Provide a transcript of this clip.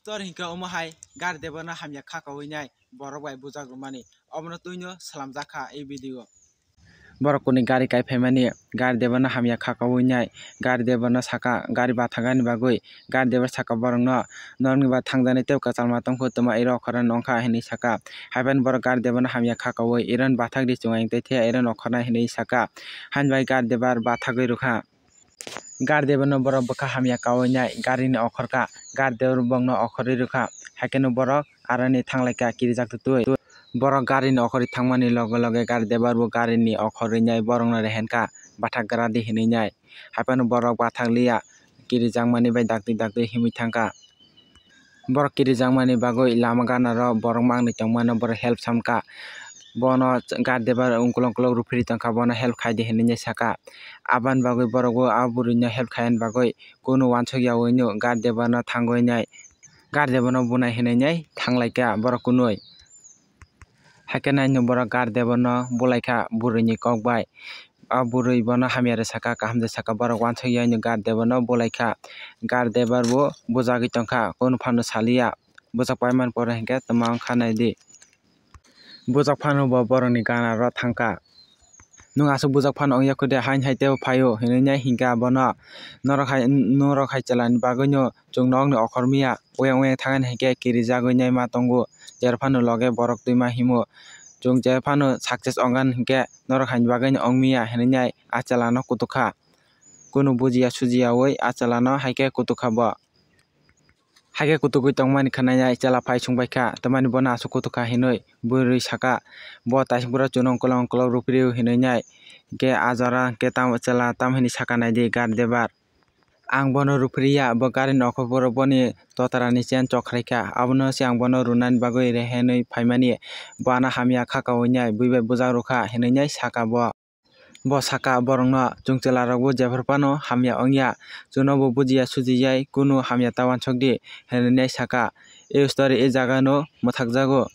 tor hingka umahai gar debana hamya khakawui nai borok bai bujakrumani obono tuino salamjaka ei video. Borok kuni gari kaifaimani gari debana hamya khakawui nai gari debana saka gari bathagani bagui gari debar saka borokno norni ba thangjani tei kwchangma tongkhu tuma ero okhora nongkha hinui saka haibani borok gari debana hamya khakawui eron bathak richunga tei the eron okhorna hinui saka hainbai gari debar bathagui rwkha. Gari debano borok bwkha hamya kawui nai gari ni okhorka gari debar bongno okhorui rwkha haike no borok arani thanglaika kirijak tui. Borok gari ni okhorui thangmani loge loge gari debar bo gari ni okhorui nai borokno rehenka bathak gradi hinui nai haibano borok bathaklia kirijakmani bai dakti himui thangka. Borok kirijakmani bagui lama ganaro borok mangnui tongmano borok help samka bono gari debar ukolog rupri tongkha bono help khaidi hinui saka abani bagui borok bo ah burui no help khaina bagui kunu uansukyaui no gari debar no thangui nai gari debar no bunai hinui nai thanglaika borok kunui. Haike naino borok gari debar no bulaikha burui ni kok bai ah burui bono hamya rwsaka kaham saka borok uansukya no gari debar no bulaikha gari debar bo bujagui tongkha kunu fano salia bujak paimani pore hinkhe toma wngkha nai di. Bujak fano bo borok ni gana ro thangka nwng asuk bujak fano ongya de haine hai tebo faio hinui nai hinkha bono norok hai chalani bagui no chung nok ni okhor mia oyang thangani hinkhe kirijagui nai ma tongo jera fano loge borok tuima himo chung je fano success ongani hinkhe norok hai ni bagui no ongmia hinui nai ah chela no kutukha kunu bujiya sujiyaui ah chela no haike kutukha bo. Haike kutukui tongmani khwnai chela pai chungbaikha tamani bono asuk kutukha hinui burui saka bo taisingfru chuno ukolog ruprio hinui nai hinkhe ah jora hinkhe chela tamo hinui saka nai di gari debar. Ang bono rupriya bo gari ni okhorbo boni totara ni chain chokraikha abono siang bono runani bagui rehenui faimani boano hamya khakawui nai buibai bujakrwkha hinui nai saka bo. Bo saka borok no chungchela rok bo jephru fano hamya ongya chuno bo bujiya sujijai kunu hamya ta uansukdi hinui nai saka ei story ei jaga no mwthakjago.